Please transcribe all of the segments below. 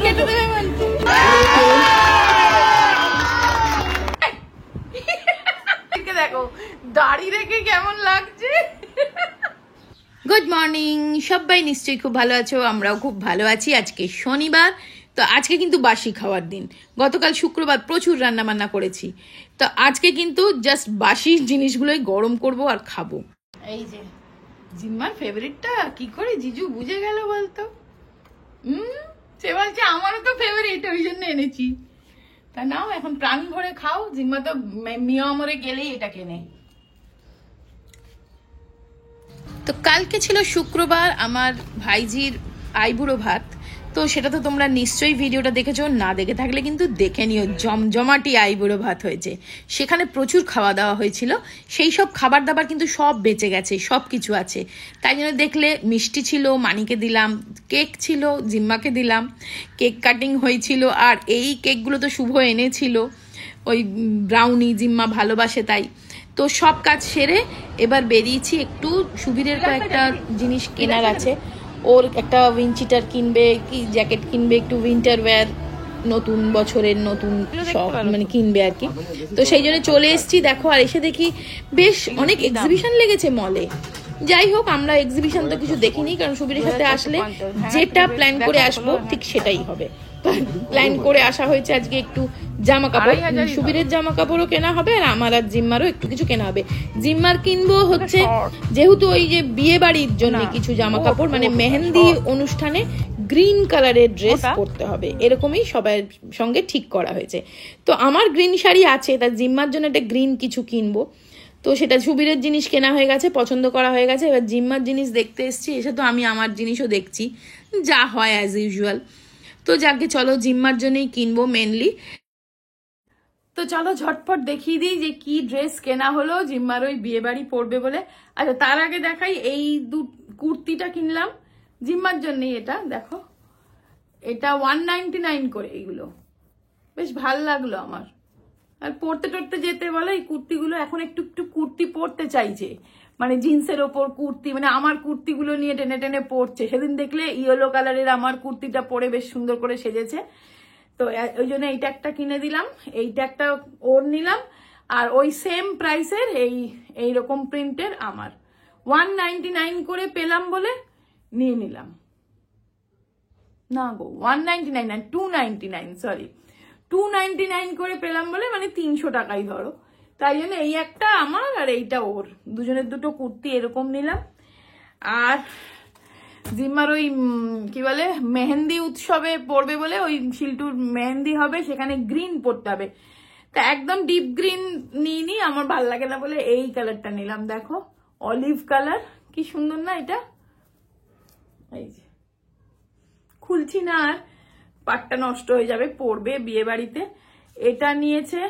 কেটে দেবে বলছি। দেখো দাড়ি রেখে কেমন লাগছে। গুড মর্নিং, সবাই নিশ্চয়ই খুব ভালো আছো, আমরাও খুব ভালো আছি। আজকে শনিবার, তো আজকে কিন্তু বাসি খাওয়ার দিন। গতকাল শুক্রবার প্রচুর রান্না বান্না করেছি, তো আজকে কিন্তু জাস্ট বাসি জিনিসগুলোই গরম করব আর খাবো। এই যে জিম্মার ফেভারিটটা কি করে জিজু বুঝে গেল বলতো? সে বলছে আমারও তো ফেভারিট, ওই জন্য এনেছি। তা নাও এখন প্রাণ ভরে খাও। জিম্মা তো মিয়ামরে গেলেই এটা কেনে। তো কালকে ছিল শুক্রবার, আমার ভাইজির আইবুড়ো ভাত। তো সেটা তো তোমরা নিশ্চয়ই ভিডিওটা দেখেছো, না দেখে থাকলে কিন্তু দেখে নিও। জমজমাটি আইবুড়ো ভাত হয়েছে, সেখানে প্রচুর খাওয়া দাওয়া হয়েছিল। সেই সব খাবার দাবার কিন্তু সব বেঁচে গেছে, সব কিছু আছে। তাই জন্য দেখলে মিষ্টি ছিল, মানিকে দিলাম, কেক ছিল, জিম্মাকে দিলাম, কেক কাটিং হয়েছিল। আর এই কেকগুলো তো শুভ এনেছিল, ওই ব্রাউনি, জিম্মা ভালোবাসে তাই। তো সব কাজ সেরে এবার বেরিয়েছি। একটু সুবীরের কয়েকটা জিনিস কেনার আছে। ওর একটা উইন্ড-চিটার কিনবে, কি জ্যাকেট কিনবে, একটু উইন্টার ওয়্যার, নতুন বছরের নতুন সব মানে কিনবে আর কি। তো সেই জন্য চলে এসেছি। দেখো, আর এসে দেখি বেশ অনেক এক্সিবিশন লেগেছে মলে। যাই হোক, আমরা এক্সিবিশন তো কিছু দেখিনি, কারণ সুবীরের সাথে আসলে যেটা প্ল্যান করে আসবো ঠিক সেটাই হবে। প্ল্যান করে আসা হয়েছে আজকে একটু জামা কাপড়, সুবীরের জামা কাপড়ও কেনা হবে, আর আমার আর জিম্মারও একটু কিছু কেনা হবে। জিম্মার কিনবো হচ্ছে যেহেতু ওই যে বিয়ে বাড়ির জন্য কিছু জামা কাপড়, মানে মেহেন্দি অনুষ্ঠানে গ্রিন কালারের ড্রেস পরতে হবে, এরকমই সবার সঙ্গে ঠিক করা হয়েছে। তো আমার গ্রিন শাড়ি আছে, তার জিম্মার জন্য একটা গ্রিন কিছু কিনবো। তো সেটা সুবীরের জিনিস কেনা হয়ে গেছে, পছন্দ করা হয়ে গেছে। এবার জিম্মার জিনিস দেখতে এসেছি, এসে তো আমি আমার জিনিসও দেখছি, যা হয় অ্যাজ ইউজুয়াল। তো যাকে চলো জিম্মার জন্যই কিনবো মেনলি। তো চলো ঝটপট দেখিয়ে দিই যে কি ড্রেস কেনা হলো জিম্মার ওই বিয়ে বাড়ি পড়বে বলে। আচ্ছা, তার আগে দেখাই এই কুর্তিটা কিনলাম জিম্মার জন্যই। এটা দেখো, এটা 199 করে। এইগুলো বেশ ভাল লাগলো আমার। আর পড়তে টরতে যেতে বলে এই কুর্তিগুলো এখন একটু একটু কুর্তি পরতে চাইছে, মানে জিন্সের ওপর কুর্তি, মানে আমার কুর্তিগুলো নিয়ে টেনে টেনে পড়ছে। সেদিন দেখলে ইয়েলো কালারের আমার কুর্তিটা পরে বেশ সুন্দর করে সেজেছে। তো ওই জন্য এইটা একটা কিনে দিলাম, এইটা একটা ওর নিলাম। আর ওই সেম প্রাইসের এইরকম প্রিন্টের আমার 199 করে পেলাম বলে নিয়ে নিলাম। না গো, 199 না, 299, সরি, 299 করে পেলাম বলে, মানে 300 টাকাই ধরো। তাই জন্য এই একটা আমার আর এইটা ওর, দুজনের দুটো কুর্তি এরকম নিলাম। আর জিম্মার ওই কি বলে মেহেন্দি উৎসবে পড়বে বলে, ওই শিল্টুর মেহেন্দি হবে, সেখানে গ্রিন পড়তে হবে। তা একদম ডিপ গ্রিন নিইনি, আমার ভাল লাগে না বলে এই কালারটা নিলাম। দেখো, অলিভ কালার, কি সুন্দর না এটা। এই যে খুলছি না, আর পাটটা নষ্ট হয়ে যাবে, পড়বে বিয়ে বাড়িতে। এটা নিয়েছে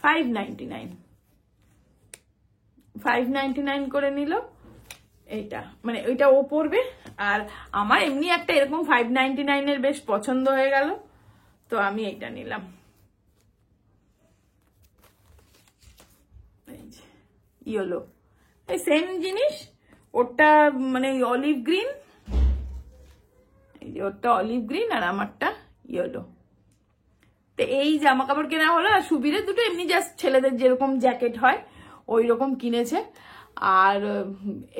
599 করে নিল এইটা, মানে ওইটা ও পড়বে। আর আমার এমনি একটা এরকম 599 এর বেশ পছন্দ হয়ে গেল, তো আমি এইটা নিলাম। ইয়েলো, এই সেম জিনিস, ওটা মানে অলিভ গ্রিন, ওরটা অলিভ গ্রিন আর আমারটা ইয়েলো। তো এই জামা কাপড় কেনা হলো। আর সুবীরের দুটো এমনি জাস্ট ছেলেদের যেরকম জ্যাকেট হয় ওই রকম কিনেছে। আর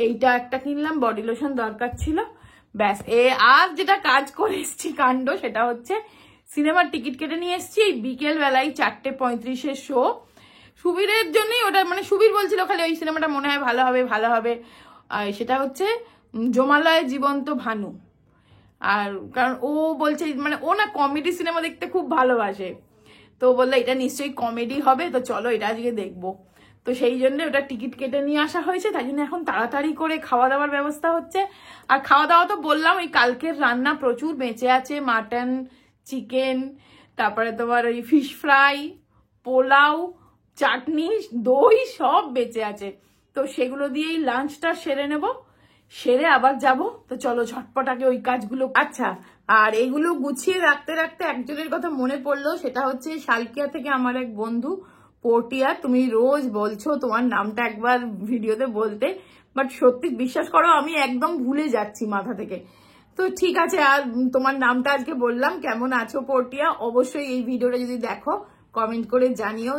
এইটা একটা কিনলাম, বডি লোশন দরকার ছিল, ব্যাস। আর যেটা কাজ করে এসছি কাণ্ড, সেটা হচ্ছে সিনেমার টিকিট কেটে নিয়ে এসছি বিকেল বেলায় 4:35 শো। সুবীরের জন্যই ওটা, মানে সুবীর বলছিল খালি ওই সিনেমাটা মনে হয় ভালো হবে ভালো হবে। আর সেটা হচ্ছে জমালয় জীবন্ত ভানু। আর কারণ ও বলছে, মানে ও না কমেডি সিনেমা দেখতে খুব ভালোবাসে, তো বললো এটা নিশ্চয়ই কমেডি হবে, তো চলো এটা আজকে দেখবো। তো সেই জন্য ওটা টিকিট কেটে নিয়ে আসা হয়েছে। তাই জন্য এখন তাড়াতাড়ি করে খাওয়া দাওয়ার ব্যবস্থা হচ্ছে। আর খাওয়া দাওয়া তো বললাম, ওই কালকের রান্না প্রচুর বেঁচে আছে, মাটন, চিকেন, তারপরে তোমার ওই ফিশ ফ্রাই, পোলাও, চাটনি, দই সব বেঁচে আছে। তো সেগুলো দিয়েই লাঞ্চটা সেরে নেব, সেরে আবার যাব। তো চলো ঝটপট আগে ওই কাজগুলো। আচ্ছা, আর এইগুলো গুছিয়ে রাখতে রাখতে একজনের কথা মনে পড়লো, সেটা হচ্ছে শালকিয়া থেকে আমার এক বন্ধু পটিয়া। তুমি রোজ বলছো তোমার নামটা একবার ভিডিওতে বলতে, বাট সত্যি বিশ্বাস করো আমি একদম ভুলে যাচ্ছি মাথা থেকে। তো ঠিক আছে, আর তোমার নামটা আজকে বললাম। কেমন আছো পটিয়া? অবশ্যই এই ভিডিওটা যদি দেখো কমেন্ট করে জানিও।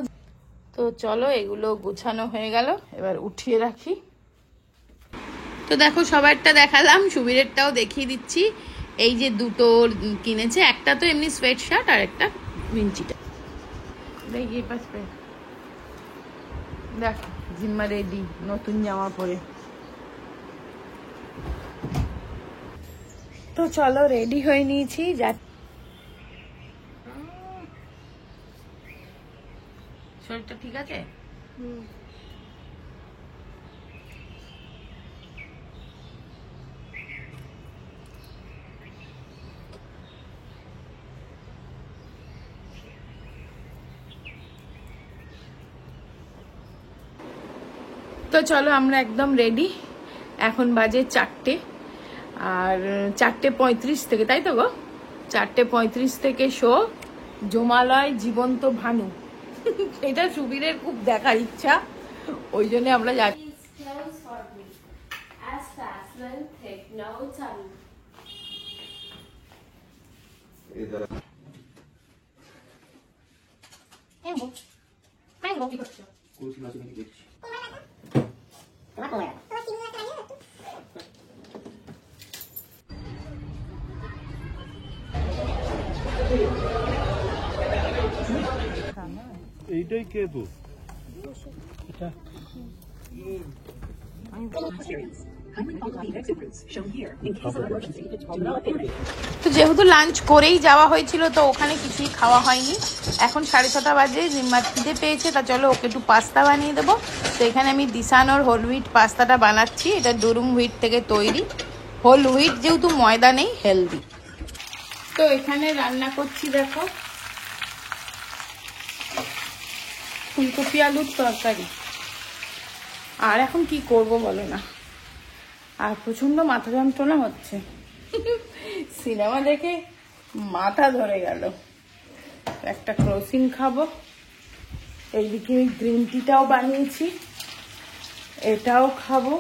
তো চলো, এগুলো গুছানো হয়ে গেল, এবার উঠিয়ে রাখি। তো দেখো, সবারটা দেখালাম, সুবীরেরটাও দেখিয়ে দিচ্ছি। এই যে দুটো কিনেছে, একটা তো এমনি সোয়েট শার্ট আর একটা ভিঞ্চিটা। দেখি দেখো জিম্মা রেডি নতুন জামা পরে। তো চলো, রেডি হয়ে নিয়েছি। শরীরটা ঠিক আছে? তো চলো, আমরা একদম রেডি। এখন বাজে 4টে, আর 4:35 থেকে, তাই তো গো? 4:35 থেকে শো জমালয় জীবন্ত ভানু। এটা সুবীরের খুব দেখার ইচ্ছা, ওই জন্য আমরা যাচ্ছি। এইটাই কে তো এটা তো যেহেতু লাঞ্চ করেই যাওয়া হয়েছিল, তো ওখানে কিছুই খাওয়া হয়নি। এখন 6:30 বাজে, জিম্মার খিদে পেয়েছে, তা চলো ওকে একটু পাস্তা বানিয়ে দেবো। তো এখানে আমি দিশানোর হোল হুইট পাস্তাটা বানাচ্ছি। এটা ডুরুম হুইট থেকে তৈরি। হোল হুইট যেহেতু, ময়দা নেই, হেলদি। তো এখানে রান্না করছি, দেখো, ফুলকপি আলুর তরকারি। আর এখন কি করব বলো না, আর প্রচন্ড মাথা যন্ত্রণা হচ্ছে। সিনেমা দেখে মাথা ধরে গেল। একটা ক্রসিং খাবো, এইদিকে গ্রিন টিটাও বানিয়েছি, এটাও খাবো।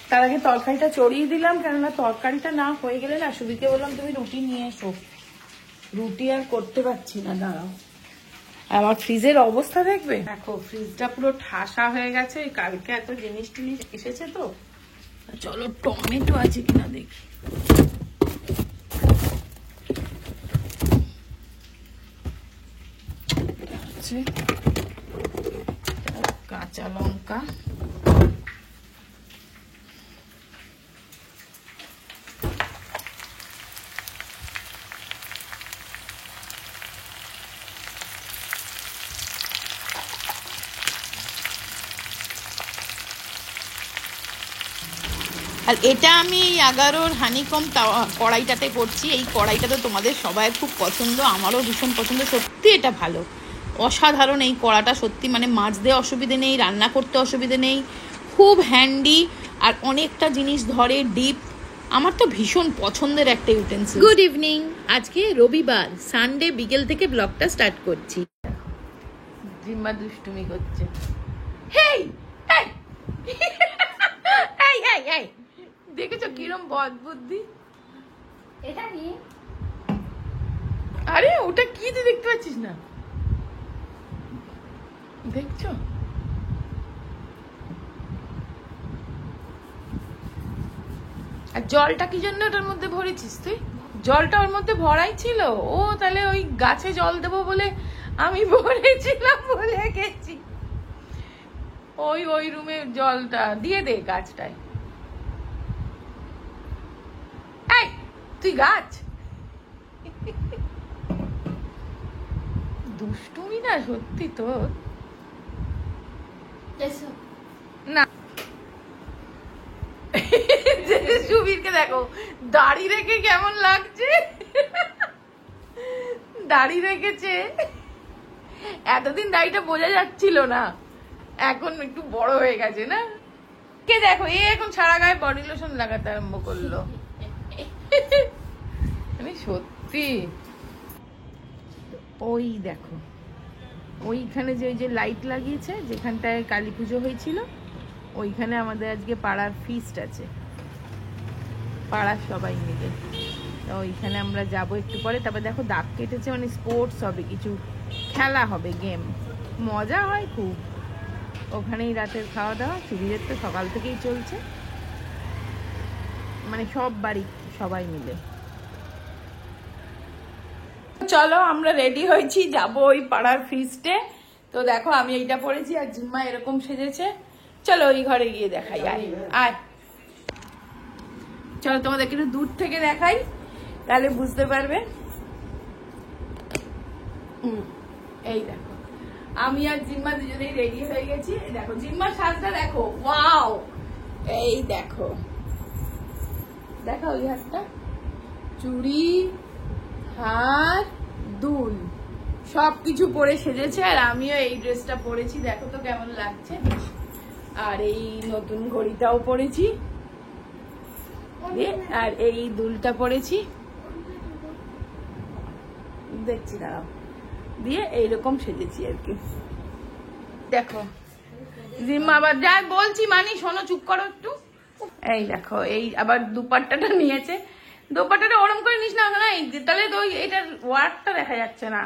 তার আগে তরকারিটা চড়িয়ে দিলাম, কেননা তরকারিটা না হয়ে গেলে না, সুবিকে বললাম তুমি রুটি নিয়ে এসো। রুটি আর করতে পারছি না, দাঁড়াও। আমার ফ্রিজের অবস্থা দেখবে, দেখো ফ্রিজটা পুরো ঠাসা হয়ে গেছে। কালকে এত জিনিস টিনিস এসেছে। তো চলো টমেটো আছে কিনা দেখি। কাঁচা লঙ্কা, আর এটা আমি 11 হানিকম কড়াইটাতে করছি। এই কড়াইটা তো তোমাদের সবাই খুব পছন্দ, আমারও ভীষণ পছন্দ। সত্যি এটা ভালো, অসাধারণ এই কড়াটা। সত্যি মানে মাজতে অসুবিধে নেই, রান্না করতে অসুবিধে নেই, খুব হ্যান্ডি, আর অনেকটা জিনিস ধরে, ডিপ। আমার তো ভীষণ পছন্দের একটা ইউটেন্সিল। গুড ইভিনিং, আজকে রবিবার, সানডে বিকেল থেকে ব্লগটা স্টার্ট করছি। জিম্মা দুষ্টুমি করছে। হেই হেই এই এই এই, দেখেছো কিরম বদ বুদ্ধি? এটা কি? আরে ওটা কি, তুই দেখতে পাচ্ছিস না? দেখছো? আর জলটা কি জন্য ওটার মধ্যে ভরেছিস তুই? জলটা ওর মধ্যে ভরাই ছিল। ও তাহলে ওই গাছে জল দেবো বলে আমি ভরেছিলাম, বলে গেছি। ওই রুমে জলটা দিয়ে দে গাছটায়। এই তুই গাছ, দুষ্টুমি না সত্যি তোর। না সুবীরকে দেখো দাড়ি রেখে কেমন লাগছে। দাড়ি রেখেছে, এতদিন দাড়িটা বোঝা যাচ্ছিল না, এখন একটু বড় হয়ে গেছে না। কে দেখো, এ এখন সারা গায়ে বডি লোশন লাগাতে আরম্ভ করলো। মানে সত্যি। ওই দেখো, ওইখানে যে ওই যে লাইট লাগিয়েছে, যেখানটায় কালী পুজো হয়েছিল, ওইখানে আমাদের আজকে পাড়ার ফিস্ট আছে। পাড়ার সবাই মিলে। তো ওইখানে আমরা যাব একটু পরে। তারপরে দেখো দাগ কেটেছে, মানে স্পোর্টস হবে, কিছু খেলা হবে, গেম, মজা হয় খুব। ওখানেই রাতের খাওয়া দাওয়া। সুবিধের তো সকাল থেকেই চলছে, মানে সব বাড়ি সবাই মিলে। চলো আমরা রেডি হয়েছি, যাবো ওই পাড়ার ফিস্টে। তো দেখো আমি এইটা পরেছি আর জিম্মা এরকম সেজেছে। চলো ওই ঘরে গিয়ে দেখাই, আয় আয়। চলো তোমাদেরকে একটু দূর থেকে দেখাই, তাহলে বুঝতে পারবে। এই দেখো আমি আর জিম্মা দুজনেই রেডি হয়ে গেছি। দেখো জিম্মার সাজটা দেখো, ওয়াও। এই দেখো, দেখো ওই হাতটা, চুড়ি, হার, দুল, সবকিছু পরে সেজেছে। আর আমিও এই ড্রেসটা পরেছি, দেখো তো কেমন লাগছে। আর এই নতুন ঘড়িটাও পরেছি, আর এই দুলটা পরেছি, দেখছি দাঁড়াও, দিয়ে এইরকম সেজেছি আর কি। দেখো জিম্মা আবার যা বলছি মানি, শোনো, চুপ করো একটু। এই দেখো, এই আবার দুপাট্টাটা নিয়েছে। দুপাট্টাটা ওরম করে নিস না, তাহলে তো এটার ওয়ার্কটা দেখা যাচ্ছে না।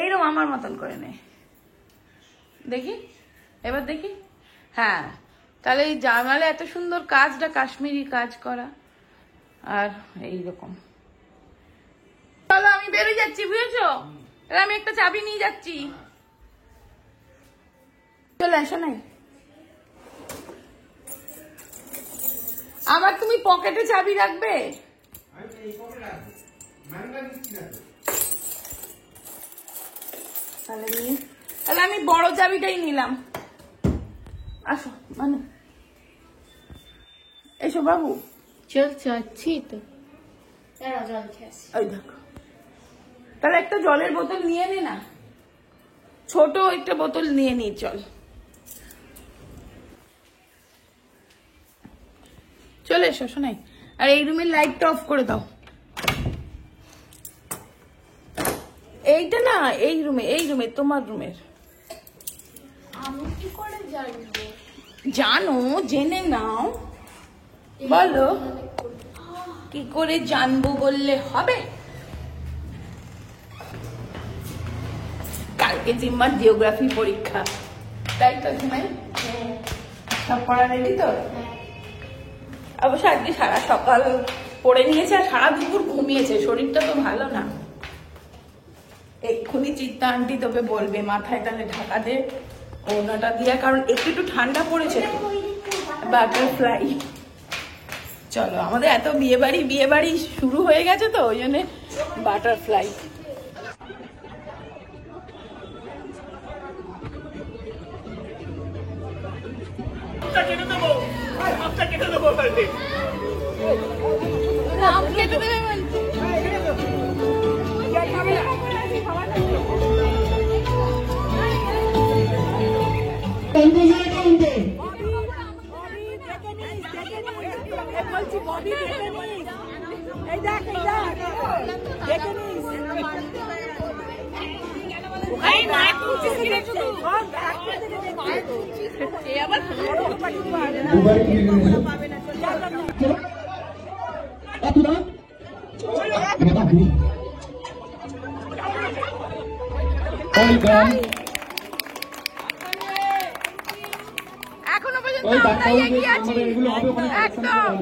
এইরকম আমার মতন করে নে, দেখি এবার দেখি। হ্যাঁ, তাহলে এই জামালে এত সুন্দর কাজটা কাশ্মীরি কাজ করা, আর এইরকম। চলো আমি বেরিয়ে যাচ্ছি, বুঝেছো? আমি একটা চাবি নিয়ে যাচ্ছি, চলে আসো। নাই আবার তুমি পকেটে চাবি রাখবে? তাহলে আমি বড় চাবিটাই নিলাম। আসো মানে, এসো বাবু। চলছি তো। ওই দেখো, তাহলে একটা জলের বোতল নিয়ে নে না, ছোট একটা বোতল নিয়ে নি, চল। চলে এসো শোনাই। আর এই রুমের লাইটটা অফ করে দাও। এইটা না, এই রুমে তোমার রুমের। আমি কি করে জানবো? জানো, জেনে নাও। বলো, কি করে জানবো বললে হবে? কালকে জিম্মার জিওগ্রাফি পরীক্ষা, তাই তো? সব পড়া রেডি তো? অবশ্য আজকে সারা সকাল পড়ে নিয়েছে আর সারা দুপুর ঘুমিয়েছে, শরীরটা তো ভালো না। এক্ষুনি চিত্তা আন্টি তোকে বলবে মাথায় তাহলে ঢাকা দে ওনাটা দিয়া, কারণ একটু ঠান্ডা পড়েছে তো। বাটারফ্লাই। চলো, আমাদের এত বিয়ে বাড়ি শুরু হয়ে গেছে তো, ওই জন্য বাটারফ্লাই। কেটে দেবো এখনো পর্যন্ত আমরা এগিয়ে আছি একদম।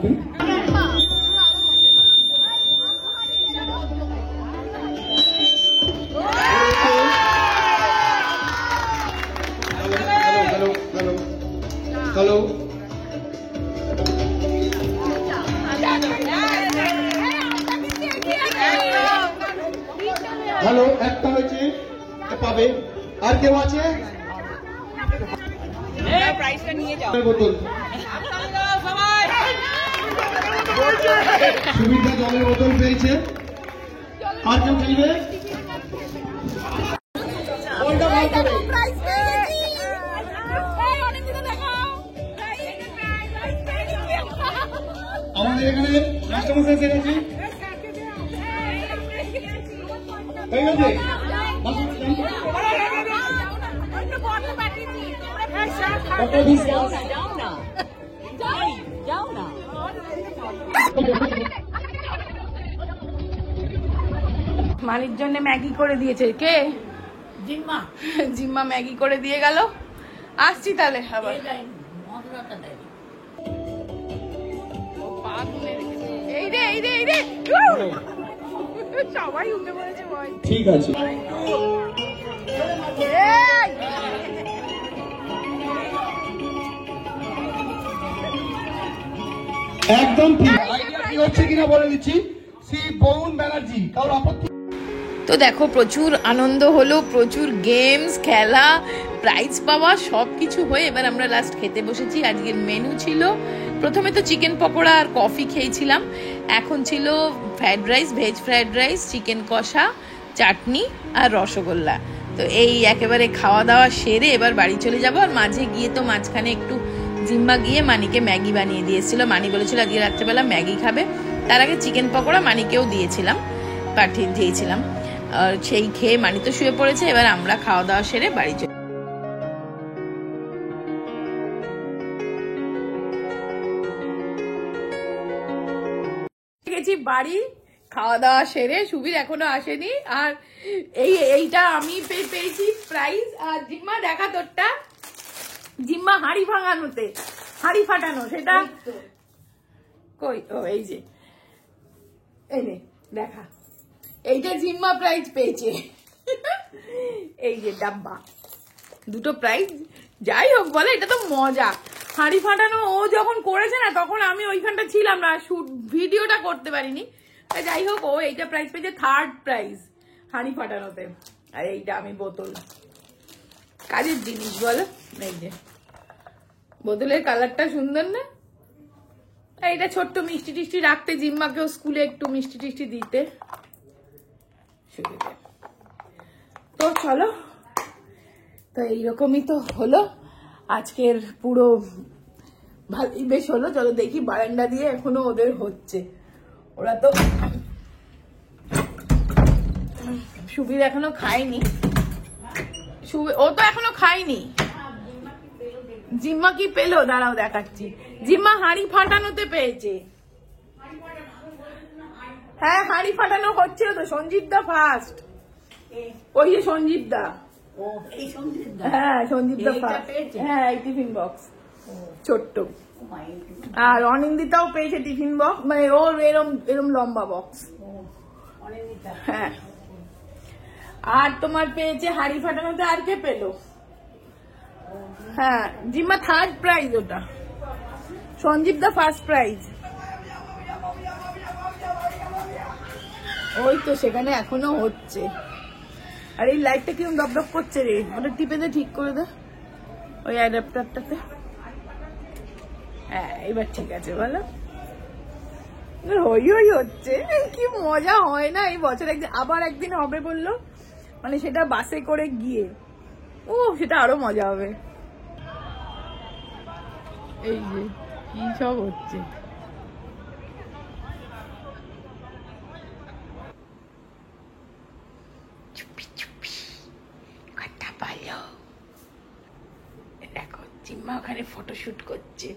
হ্যালো, হ্যালো, একটা হয়েছে, পাবে। আর কেউ আছে? বোতল, সুবিধা জলের বোতল পেয়েছে। আর কেউ চাইবে? আমাদের এখানে মাস্টারমশাই এসে গেছে, ঠিক আছে? যাও না। মানির জন্য ম্যাগি করে দিয়েছে কে? জিম্মা জিম্মা ম্যাগি করে দিয়ে গেল। আসছি তাহলে আবার। মশলাটা দেয়। এই রে এই রে এই রে সবাই উঠে পড়েছে ভয়। ঠিক আছে এই! একদম ঠিক আইডিয়া কি হচ্ছে কিনা বলে দিচ্ছি শ্রী বরুণ ব্যানার্জি কারোর আপত্তি তো দেখো প্রচুর আনন্দ হলো, প্রচুর গেমস খেলা, প্রাইজ পাওয়া সবকিছু হয়ে এবার আমরা লাস্ট খেতে বসেছি। আজকের মেনু ছিল প্রথমে তো চিকেন পকোড়া আর কফি খেয়েছিলাম, এখন ছিল fried rice, veg fried rice, chicken কষা, চাটনি আর রসগোল্লা। তো এই একেবারে খাওয়া দাওয়া সেরে এবার বাড়ি চলে যাব। আর মাঝে গিয়ে তো মাঝখানে একটু জিম্মা গিয়ে মানিকে ম্যাগি বানিয়ে দিয়েছিল। মানি বলেছিল আজকে রাত্রেবেলা ম্যাগি খাবে, তার আগে চিকেন পকোড়া মানিকেও দিয়েছিলাম, পাঠিয়ে দিয়েছিলাম। আর সেই খেয়ে মানি তো শুয়ে পড়েছে, এবার আমরা খাওয়া দাওয়া সেরে বাড়ি চলে গেছি বাড়ি। খাওয়া দাওয়া সেরে সুবীর এখনো আসেনি, আর এইটা আমি পেয়েছি প্রাইজ। আর জিম্মা দেখা তোরটা, জিম্মা হাঁড়ি ভাঙানোতে, হাঁড়ি ফাটানো, সেটা কই? ও এই যে, এই নে দেখা, এইটা জিম্মা প্রাইজ পেয়েছে। এই যে ডাব্বা, দুটো প্রাইজ। যাই হোক বলে, এটা তো মজা। হাঁড়ি ফাটানো ও যখন করেছে না, তখন আমি ওইখানটা ছিলাম না, শুট ভিডিওটা করতে পারিনি। যাই হোক, ও এইটা প্রাইজ পেয়েছে, থার্ড প্রাইজ হাঁড়ি ফাটানোতে। আর এইটা আমি বোতল, কাজের জিনিস বলো। এই যে বোতলের কালারটা সুন্দর না? এইটা ছোট্ট মিষ্টি টিষ্টি রাখতে, জিম্মাকেও স্কুলে একটু মিষ্টি টিষ্টি দিতে সুবিধে। তো চলো, তো এইরকমই তো হলো আজকের পুরো, ভালোই বেশ হলো। চলো দেখি, বারান্দা দিয়ে এখনো ওদের হচ্ছে, ওরা তো, সুবীর এখনো খায়নি, ও তো এখনো খায়নি। জিম্মা কি পেলো দাঁড়াও দেখাচ্ছি। জিম্মা হাঁড়ি ফাটানোতে পেয়েছে। হ্যাঁ হাঁড়ি ফাটানো হচ্ছিল তো, সঞ্জীব দা ফার্স্ট, ওই যে সঞ্জীব দা, হ্যাঁ সঞ্জীব দা ফার্স্ট, হ্যাঁ এই টিফিন বক্স ছোট্ট। আর অনিন্দিতাও পেয়েছে টিফিন বক্স, মানে ওর এরম এরম লম্বা বক্স। হ্যাঁ, আর তোমার পেয়েছে হাঁড়ি ফাটানোতে। আর কে পেলো? হ্যাঁ জিম্মা থার্ড প্রাইজ, ওটা সঞ্জীব দা ফার্স্ট প্রাইজ। ওই তো সেখানে এখনো হচ্ছে। আর এই লাইটটা কিরকম ডবডব করছে রে, ওটা টিপে দে, ঠিক করে দে ওই অ্যাডাপ্টারটাতে। হ্যাঁ এবার ঠিক আছে বলো। হই হই হচ্ছে, কি মজা হয় না? এই বছর একদিন, আবার একদিন হবে বললো, মানে সেটা বাসে করে গিয়ে, ও সেটা আরো মজা হবে। এই যে কি সব হচ্ছে, চুপি চুপি কথা বলো। দেখো জিম্মা ওখানে ফটোশুট করছে।